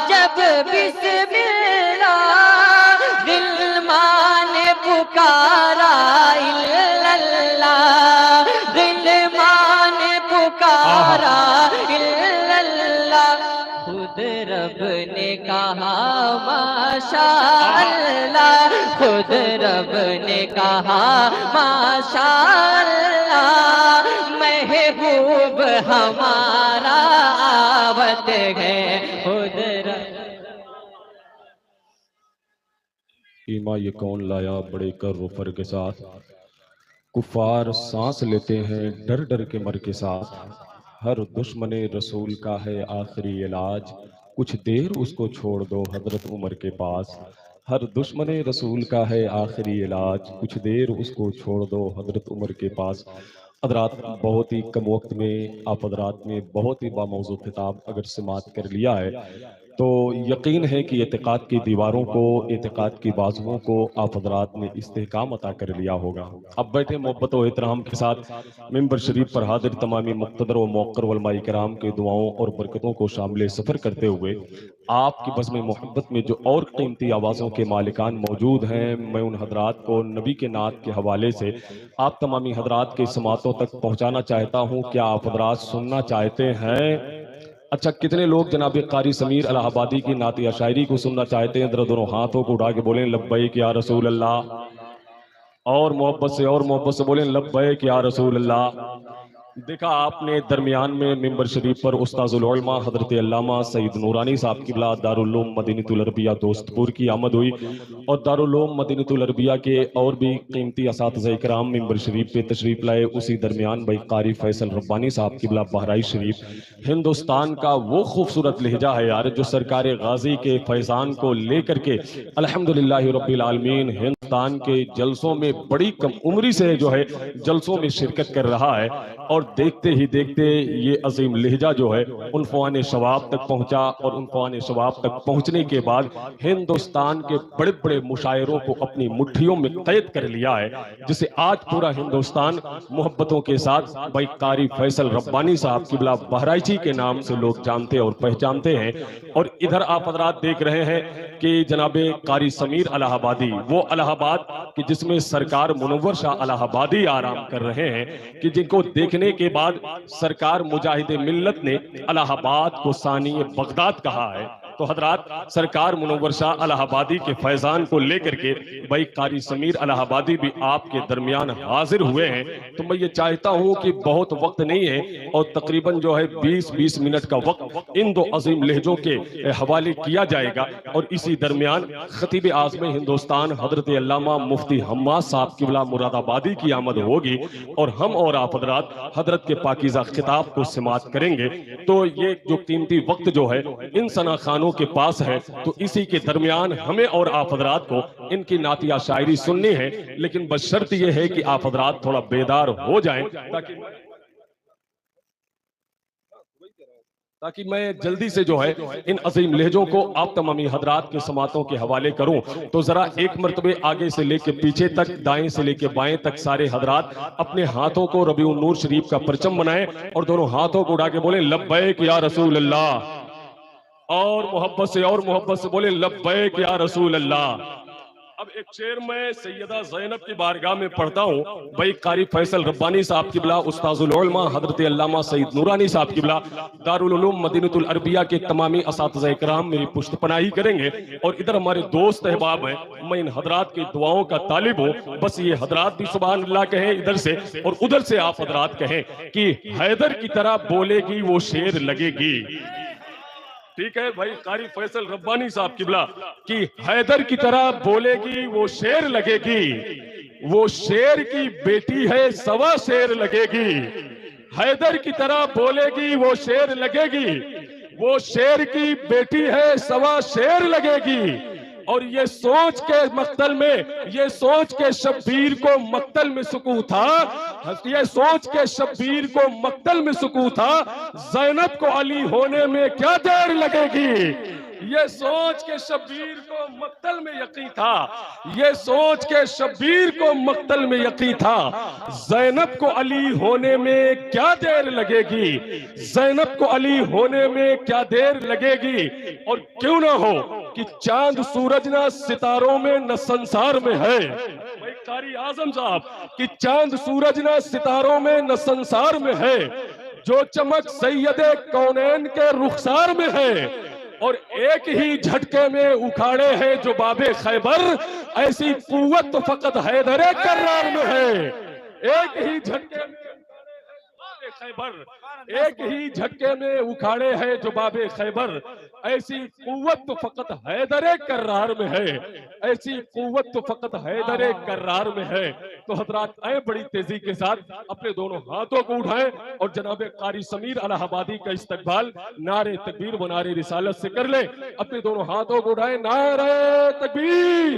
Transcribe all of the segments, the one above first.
जब बिस्मिल्लाह गिलमान पुकारा इल्लल्लाह, गिलमान पुकारा इल्लल्लाह, खुद रब ने कहा माशाअल्लाह, खुद रब ने कहा माशाअल्लाह, महबूब हमारा आवत है खुद रब। ईमा ये कौन लाया बड़े कर रुफर के साथ, कुफार सांस लेते हैं डर डर के मर के साथ, हर दुश्मने रसूल का है आखिरी इलाज, कुछ देर उसको छोड़ दो हजरत उमर के पास, हर दुश्मने रसूल का है आखिरी इलाज, कुछ देर उसको छोड़ दो हजरत उमर के पास। हजरात बहुत ही कम वक्त में आप हजरात ने बहुत ही बामौजू खिताब अगर समात कर लिया है तो यकीन है कि एतिकाद की दीवारों को, एतिकाद की बाजुओं को आप हजरात ने इस्तेहकाम अता कर लिया होगा। अब बैठे मोहब्बत और एहतराम के साथ मिंबर शरीफ पर हाजिर तमामी मुक़्तदर व मौक़र उलमाए किराम के दुआओं और बरकतों को शामिल सफ़र करते हुए आपकी बज़्म मोहब्बत में जो और कीमती आवाज़ों के मालिकान मौजूद हैं, मैं उन हजरात को नबी के नात के हवाले से आप तमामी हजरात के समातों तक पहुँचाना चाहता हूँ। क्या आप हजरात सुनना चाहते हैं? अच्छा, कितने लोग जनाब कारी समीर इलाहाबादी की नातिया शायरी को सुनना चाहते हैं? जरा दोनों हाथों को उठा के बोलें लब्बैक या रसूल अल्लाह, और मोहब्बत से बोलें लब्बैक या रसूल अल्लाह। देखा आपने दरमियान में मिंबर शरीफ पर उस्ताजुल उलमा हजरत अल्लामा सईद नूरानी साहब की बिला दारुल उलूम मदीनतुल अरबिया दोस्तपुर की आमद हुई और दारुल उलूम मदीनतुल अरबिया के और भी कीमती असातिज़ा इकराम मिंबर शरीफ पे तशरीफ लाए। उसी दरमियान भाई कारी फैसल रब्बानी साहब की बिला बहराई शरीफ, हिंदुस्तान का वो खूबसूरत लहजा है यार जो सरकार गाजी के फैजान को लेकर के अल्हम्दुलिल्लाह रब्बिल आलमीन हिंदुस्तान के जलसों में बड़ी कम उम्री से जो है जलसों में शिरकत कर रहा है। और देखते ही देखते ये अजीम लहजा जो है उनफान शवाब तक पहुंचा और उनफान शवाब तक पहुंचने के बाद हिंदुस्तान के बड़े बड़े मुशायरों को अपनी मुट्ठियों में कैद कर लिया है, जिसे आज पूरा हिंदुस्तान मोहब्बतों के साथ भाई कारी फैसल रब्बानी साहब की बिला बहराइची के नाम से लोग जानते और पहचानते हैं। और इधर आप हजरात देख रहे हैं कि जनाबे कारी समीर इलाहाबादी, वो इलाहाबाद कि जिसमें सरकार मुनव्वर शाह इलाहाबादी आराम कर रहे हैं, कि जिनको देखने के बाद सरकार मुजाहिद मिल्लत ने इलाहाबाद को सानी बगदाद कहा है। तो हजरात सरकार मुनव्वर शाह इलाहाबादी के फैजान को लेकर के भाई कारी समीर इलाहाबादी भी आपके दरमियान हाजिर हुए हैं। तो मैं ये चाहता हूं कि बहुत वक्त नहीं है और तकरीबन जो है 20-20 मिनट का वक्त इन दो अजीम लहजों के हवाले किया जाएगा। और इसी दरमियान खतीब आज़म हिंदुस्तान हजरत अल्लामा मुफ्ती हम्माद साहब की बिला मुरादाबादी की आमद होगी और हम और आप हजरात हजरत के पाकीज़ा खिताब को समात करेंगे। तो ये जो कीमती वक्त जो है इन सना खानों के पास है, तो इसी के दरमियान हमें और आप हजरात को इनकी नातिया शायरी सुननी है, लेकिन बस शर्त यह है कि आप हजरात थोड़ा बेदार हो जाएं ताकि मैं जल्दी से जो है इन अजीम लहजों को आप तमामी हजरात के समातों के हवाले करूं। तो जरा एक मरतबे आगे से लेके पीछे तक, दाएं से लेके बाएं तक सारे हजरात अपने हाथों को रबीउन नूर शरीफ का परचम बनाएं और दोनों हाथों को उठा के बोले लब्बैक या रसूल अल्लाह, और मोहब्बत से बोले लब्बैक या रसूल अल्लाह। अब एक शेर मैं सैयदा ज़ैनब की बारगाह में पढ़ता हूँ। भाई कारी फैसल रब्बानी साहब की बिला उस्ताजुल उलमा हजरत अल्लामा सईद नूरानी साहब की बिला दारुल उलूम मदीनतुल अरबिया के तमामी असातिज़ा इकराम मेरी पुष्टपनाही करेंगे। और इधर हमारे दोस्त अहबाब हैं, मैं इन हजरात की दुआओं का तालिब हूँ। बस ये हजरात भी सुभान अल्लाह कहें इधर से, और उधर से आप हजरात कहें कि हैदर की तरह बोलेगी वो शेर लगेगी। ठीक है भाई कारी फैसल रब्बानी साहब की बिला कि हैदर की तरह बोलेगी वो शेर लगेगी, वो शेर की बेटी है सवा शेर लगेगी। हैदर की तरह बोलेगी वो शेर लगेगी, वो शेर की बेटी है सवा शेर लगेगी। और ये सोच के मक्तल में, ये सोच के शब्बीर को मक्तल में सुकून था, ये सोच के शब्बीर को मक्तल में सुकून था, ज़ैनब को अली होने में क्या देर लगेगी। ये सोच के शब्बीर को मक्तल में यकीन था, ये सोच के शब्बीर को मक्तल में यकीन था, ज़ैनब को अली होने में क्या देर लगेगी, ज़ैनब को अली होने में क्या देर लगेगी। और क्यों ना हो कि चांद सूरज ना सितारों में न संसार में है, भाई कारी आजम साहब, कि चांद सूरज ना सितारों में न संसार में है, जो चमक सैयदे कौनैन के रुखसार में है, और एक ही झटके में उखाड़े हैं जो बाबे खैबर, ऐसी कुव्वत तो फकत हैदरे कर्रार में है। एक ही झटके में खैबर, एक ही झटके में उखाड़े हैं जो बाबे खैबर, ऐसी कुव्वत तो फकत हैदरे कर्रार में है, ऐसी कुव्वत तो फकत हैदरे कर्रार में है। तो हजरात आए बड़ी तेजी के साथ अपने दोनों हाथों को उठाएं और जनाब कारी समीर अलाहाबादी का इस्तकबाल नारे तकबीर व नारे रिसालत से कर ले। अपने दोनों हाथों को उठाएं, नारे तकबीर।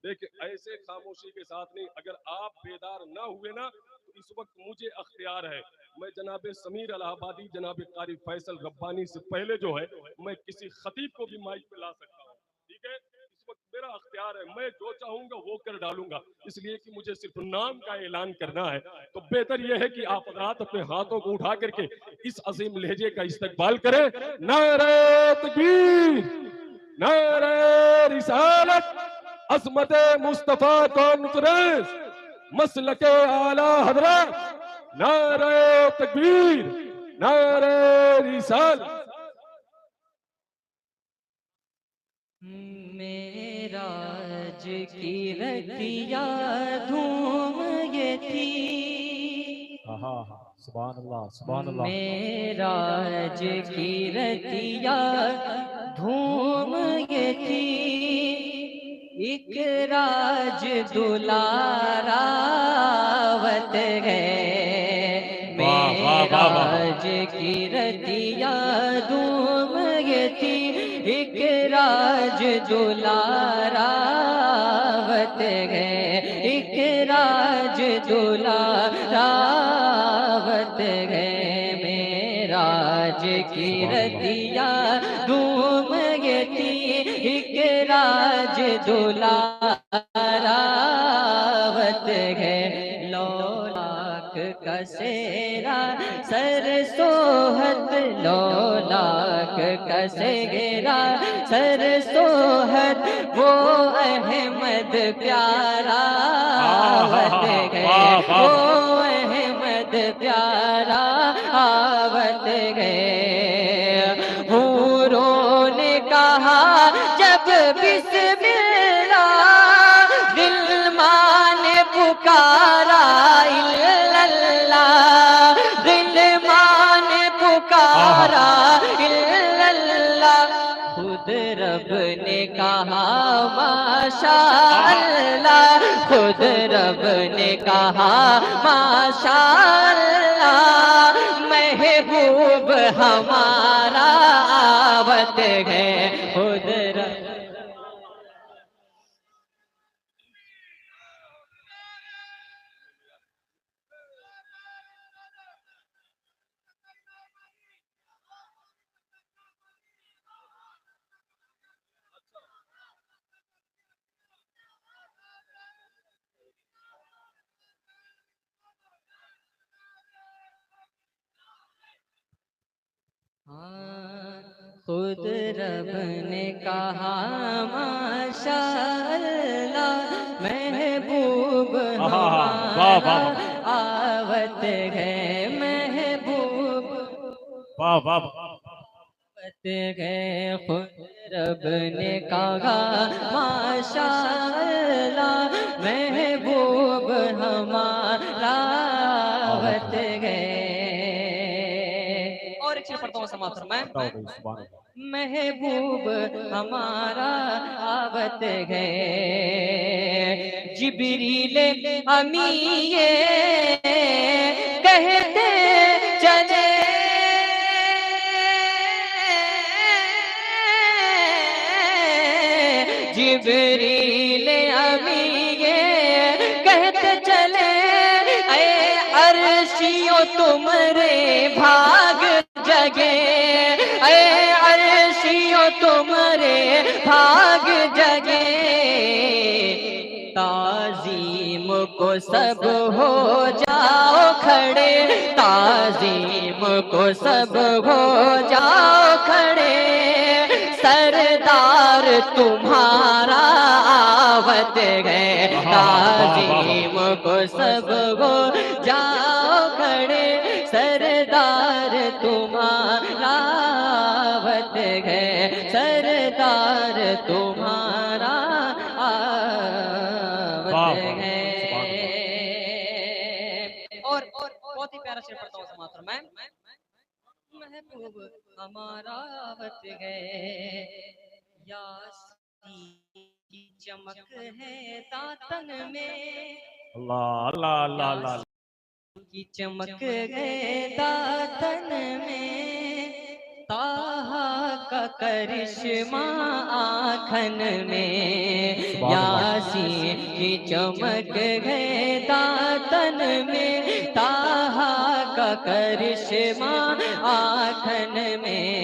देखिए ऐसे खामोशी के साथ नहीं, अगर आप बेदार ना हुए ना तो इस वक्त मुझे अख्तियार है, मैं जनाब समीर अलाहाबादी जनाब कारी फैसल रब्बानी से पहले जो है मैं किसी खतीब को भी माइक पे ला सकता हूँ। ठीक है, इस वक्त मेरा अख्तियार है, मैं जो चाहूंगा वो कर डालूंगा, इसलिए कि मुझे सिर्फ नाम का ऐलान करना है। तो बेहतर यह है कि आप रात अपने हाथों को उठा करके इस अजीम लहजे का इस्तकबाल करें। नारे तकबीर, नारे रिसालत, अज़मत मुस्तफा कॉन्फ्रेंस, मसलके आला हजरत, नारे तकबीर, नारे रिसालत। मेराज की रतिया धूम ये थी, सुभान अल्लाह, सुभान अल्लाह। मेराज की रतिया धूम ये थी, एक राज दुलारावत है, मेराज की रतिया धूम ये थी, एक राज दुलारावत है, एक राज दुलारावत है, मेराज की रतिया धूम ये थी, एक राज दुलारावत है, लौलाक का सेरा सर सोहत, लौलाक का सेरा सर सोहत, वो अहमद प्यारा आवत है, वो अहमद प्यारा आवत है। हूरों ने कहा जब बिस्मिल्लाह, दिल माने पुकारा इल्लल्लाह, दिल माने पुकारा इल्लल्लाह, खुद रब ने कहा माशा अल्लाह, खुद रब ने कहा माशा अल्लाह, महबूब हमारा आवत है, खुद रब। खुद रब ने कहा माशा अल्लाह, महबूब हमारा आवत है, महबूब आवत है, खुद रब ने कहा माशा अल्लाह, महबूब हमारा आवत है। और एक चीज पढ़ता हूँ समाप्त मैं, महबूब हमारा आवत है, जिब्रील अमी ये कहते चले, जिब्रील अमी ये कहते चले, ऐ अर्शियों तुमरे भाग जगे, ऐ अर्शियों तुम्हारे भाग जगे, ताजीम को सब हो जाओ खड़े, ताजीम को सब हो जाओ खड़े, सरदार तुम्हारा आवत है, ताजीम को सब हो जाओ खड़े, सरदार तुम्हारा आवत है, सरदार तुम्हारा आवत है। और बहुत ही प्यारा शेर पढ़ता हूँ समात्र में। महबूब हमारा आवत है, यासी की चमक है दातन में, अल्लाह अल्लाह अल्लाह अल्लाह की चमक है दातन में, ताहा का करिश्मा आँखन में, यासी की चमक है दातन में, ताहा का करिश्मा आँखन में,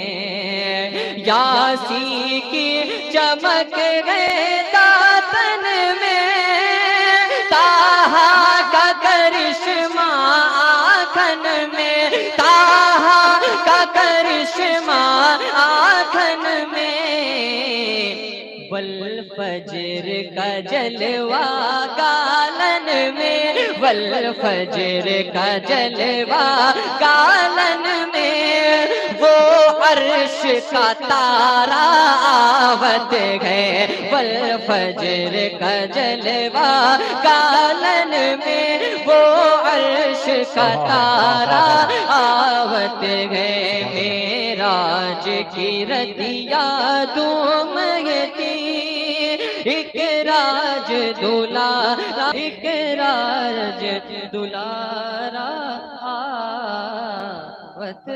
यासी की चमक है दातन में, ताहा का करिश्मा आँखन में, ताहा का करिश्मा आँखन में, वल फजर का जलवा गालन में, वल फजर का जलवा गालन में, वो अर्श का तारा आवत है, वल फजर का जलवा गालन में, वो अर्श का तारा आवत है, मेराज की रतिया धूमती, एक राज दुलारा, एक राज दुलारा आवत